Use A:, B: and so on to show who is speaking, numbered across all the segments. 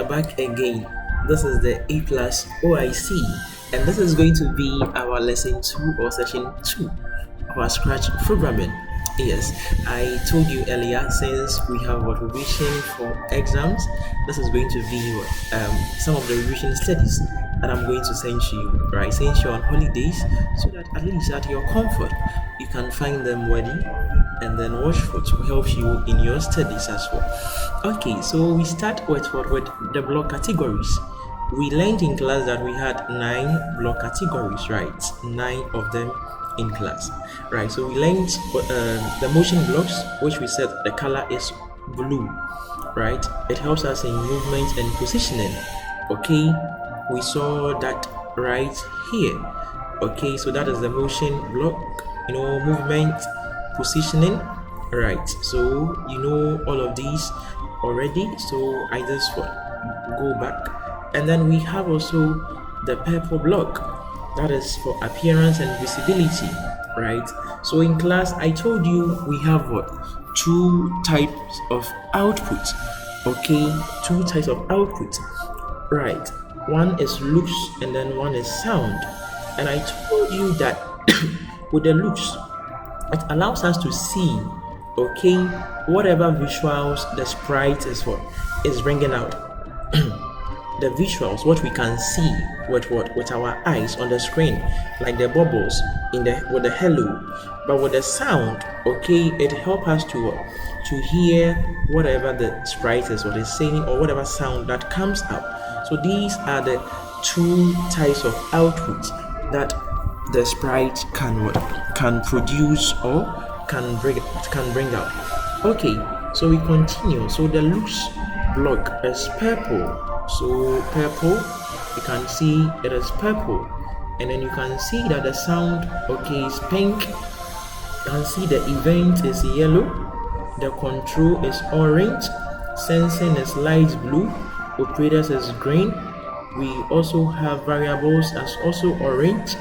A: back again. This is the A+Oic, and this is going to be our lesson 2 or session 2 of our Scratch programming. Yes, I told you earlier, since we have what revision for exams, this is going to be some of the revision studies that I'm going to send you, right? Since you're on holidays, so that at least at your comfort, you can find them ready and then watch for to help you in your studies as well. Okay, so we start with the block categories. We learned in class that we had 9 block categories, right? 9 of them in class, right? So we learned the motion blocks, which we said the color is blue, right? It helps us in movement and positioning. Okay, we saw that right here. Okay, so that is the motion block, movement, positioning, right? So you know all of these already, so I just go back. And then we have also the purple block, that is for appearance and visibility, right? So in class I told you we have 2 types of output. Okay, 2 types of output, right? One is looks and then one is sound. And I told you that with the looks, it allows us to see, okay, whatever visuals the sprite is bringing out. The visuals, what we can see with our eyes on the screen, like the bubbles with the hello. But with the sound, okay, it helps us to hear whatever the sprite is saying, or whatever sound that comes out. So these are the 2 types of output that the sprite can produce or can bring out. Okay, so we continue. So the looks block is purple. So purple, you can see it is purple, and then you can see that the sound, okay, is pink. You can see the event is yellow, the control is orange, sensing is light blue, operators is green. We also have variables as also orange,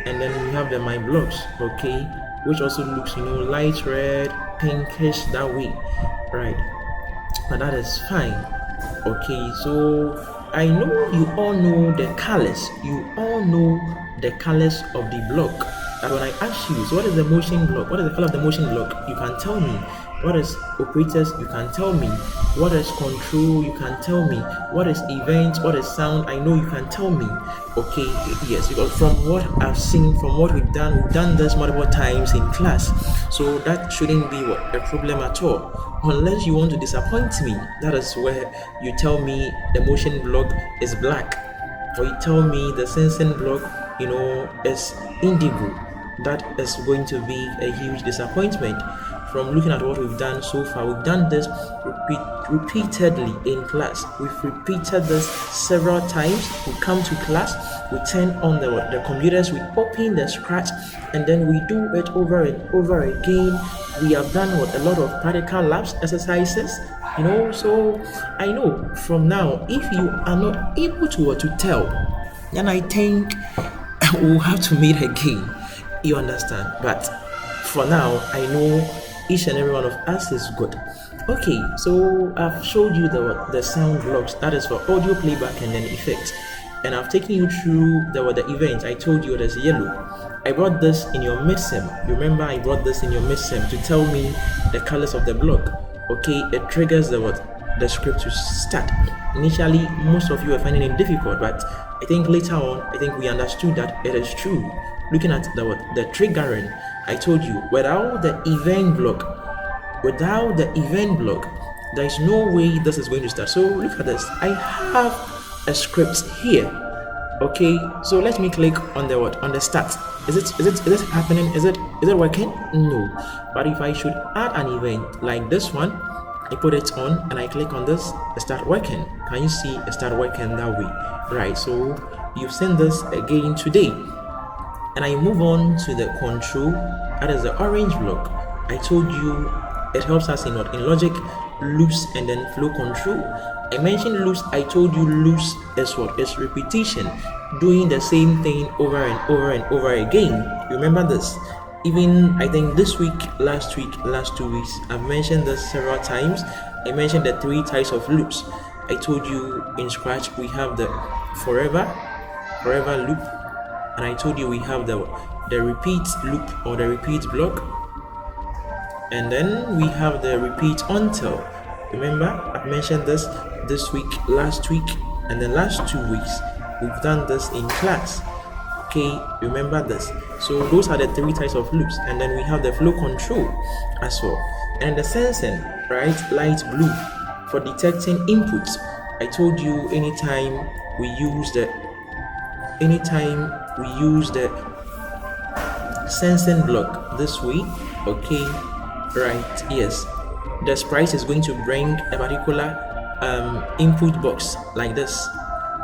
A: and then we have the my blocks, okay, which also looks light red, pinkish that way, right? But that is fine. Okay, so I know you all know the colors. You all know the colors of the block. And when I ask you, so what is the motion block? What is the color of the motion block? You can tell me. What is operators? You can tell me. What is control? You can tell me. What is event? What is sound? I know you can tell me. Okay, yes, because from what I've seen, from what we've done this multiple times in class. So that shouldn't be a problem at all. Unless you want to disappoint me, that is where you tell me the motion block is black, or you tell me the sensing block, is indigo. That is going to be a huge disappointment. From looking at what we've done so far, we've done this repeatedly in class. We've repeated this several times. We come to class, we turn on the computers, we open the Scratch, and then we do it over and over again. We have done a lot of practical labs exercises, so I know from now, if you are not able to tell, then I think we'll have to meet again. You understand? But for now, I know each and every one of us is good. Okay, so I've showed you the sound blocks, that is for audio playback and then effects. And I've taken you through the event. I told you there's yellow. I brought this in your midsem. Remember, I brought this in your midsem to tell me the colors of the block. Okay, it triggers the script to start. Initially, most of you are finding it difficult, but I think later on, I think we understood that it is true. Looking at the triggering, I told you, without the event block, there is no way this is going to start. So look at this. I have a script here. Okay, so let me click on the start. Is it happening? Is it working? No. But if I should add an event like this one, I put it on and I click on this, it start working. Can you see it start working that way? Right, so you've seen this again today. And I move on to the control, that is the orange block. I told you it helps us in logic, loops, and then flow control. I mentioned loops. I told you loops is repetition, doing the same thing over and over and over again. Remember this. Even I think this week, last 2 weeks, I've mentioned this several times. I mentioned the 3 types of loops. I told you in Scratch we have the forever loop, and I told you we have the repeat loop or the repeat block, and then we have the repeat until. Remember, I've mentioned this week, last week, and the last 2 weeks. We've done this in class. Okay, remember this. So those are the 3 types of loops, and then we have the flow control as well, and the sensing, right? Light blue for detecting inputs. I told you anytime we use the sensing block this way, okay, right? Yes, the sprite is going to bring a particular input box like this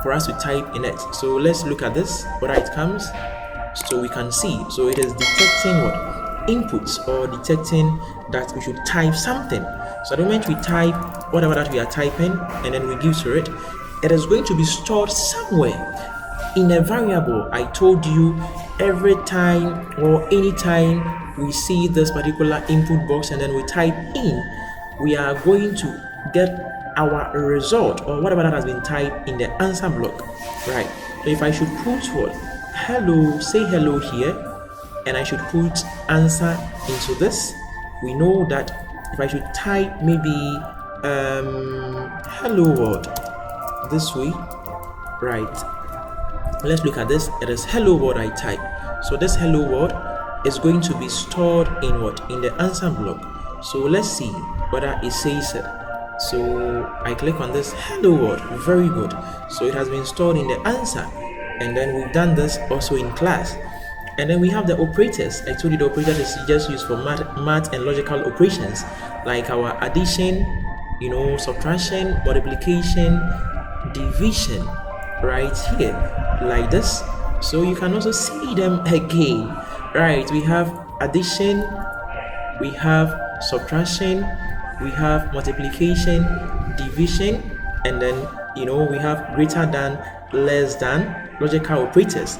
A: for us to type in it. So let's look at this, whether it comes, so we can see. So it is detecting what inputs, or detecting that we should type something. So the moment we type whatever that we are typing and then we give to it, it is going to be stored somewhere in a variable. I told you every time or anytime we see this particular input box and then we type in, we are going to get our result or whatever that has been typed in the answer block, right? So if I should put what hello, say hello here, and I should put answer into this, we know that if I should type maybe hello world this way, right? Let's look at this. It is hello world I type. So this hello world is going to be stored in what? In the answer block. So let's see whether it says it. So I click on this hello world. Very good. So it has been stored in the answer, and then we've done this also in class. And then we have the operators. I told you the operators is just used for math and logical operations, like our addition, subtraction, multiplication, division, right here, like this. So you can also see them again, right? We have addition, we have subtraction, we have multiplication, division, and then we have greater than, less than, logical operators,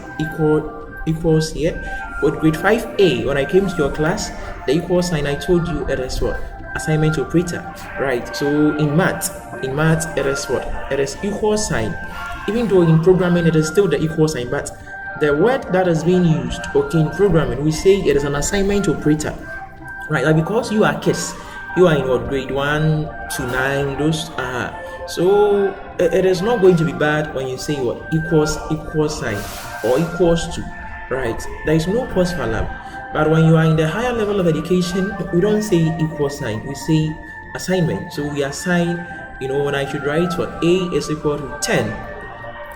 A: equals here. With grade 5A, when I came to your class, the equal sign, I told you it is what? Assignment operator, right? So in math it is what? It is equal sign. Even though in programming it is still the equal sign, but the word that is being used, okay, in programming, we say it is an assignment operator, right? Like because you are kids, you are in what, grade 1 to 9, those are. So it is not going to be bad when you say what? Equal sign or equals to, right? There is no pause for alarm. But when you are in the higher level of education, we don't say equal sign, we say assignment. So we assign, when I should write what? A is equal to 10.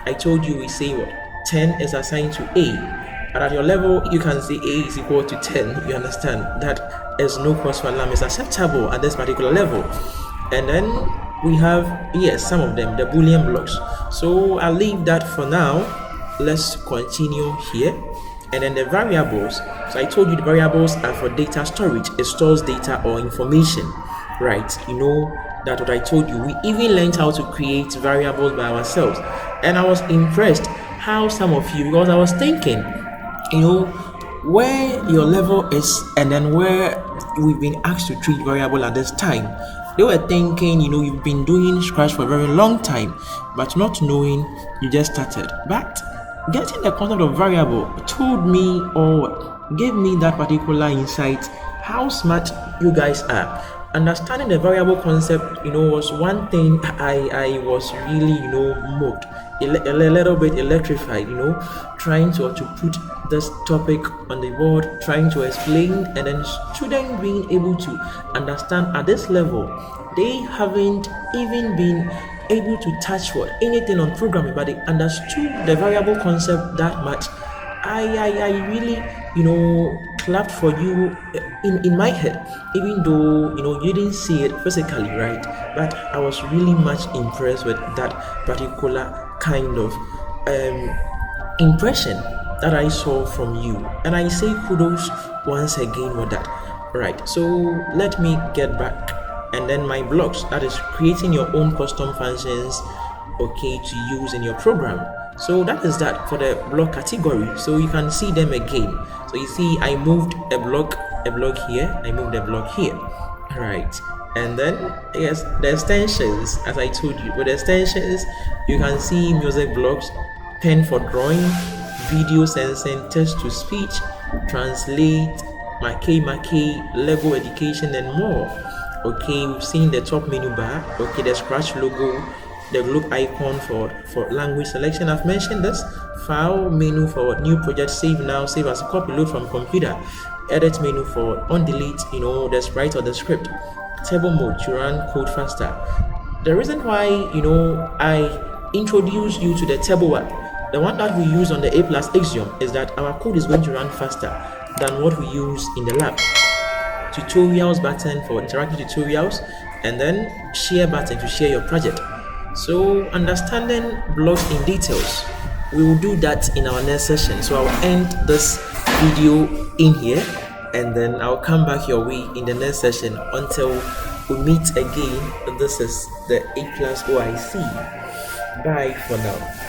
A: I told you we say what? 10 is assigned to A. But at your level, you can say A is equal to 10. You understand? That is no cause for alarm. It's acceptable at this particular level. And then we have, yes, some of them, the Boolean blocks. So I'll leave that for now. Let's continue here. And then the variables. So I told you the variables are for data storage. It stores data or information, right? That what I told you. We even learned how to create variables by ourselves. And I was impressed how some of you, because I was thinking, where your level is and then where we've been asked to treat variable at this time. They were thinking, you've been doing Scratch for a very long time, but not knowing you just started. But getting the concept of variable told me or gave me that particular insight how smart you guys are. Understanding the variable concept, was one thing I was really, moved, a little bit electrified, trying to put this topic on the board, trying to explain, and then students being able to understand at this level. They haven't even been able to touch anything on programming, but they understood the variable concept that much. I really, clapped for you in my head, even though you didn't see it physically, right? But I was really much impressed with that particular kind of impression that I saw from you, and I say kudos once again with that, right? So let me get back, and then my blocks, that is creating your own custom functions, okay, to use in your program. So that is that for the block category. So you can see them again. So you see I moved a block here, I moved a block here, right? And then yes, the extensions, as I told you, with the extensions you can see music blocks, pen for drawing, video sensing, text to speech, translate, make, Lego education, and more. Okay, we've seen the top menu bar, okay, the scratch logo, the globe icon for language selection. I've mentioned this. File menu for new project, save now, save as a copy, load from computer. Edit menu for on delete, the sprite or the script. Table mode to run code faster. The reason why I introduced you to the table app, the one that we use on the A+Oic, is that our code is going to run faster than what we use in the lab. Tutorials button for interactive tutorials, and then share button to share your project. So understanding blocks in details, we will do that in our next session. So I'll end this video in here, and then I'll come back your way in the next session until we meet again. This is the A+Oic. Bye for now.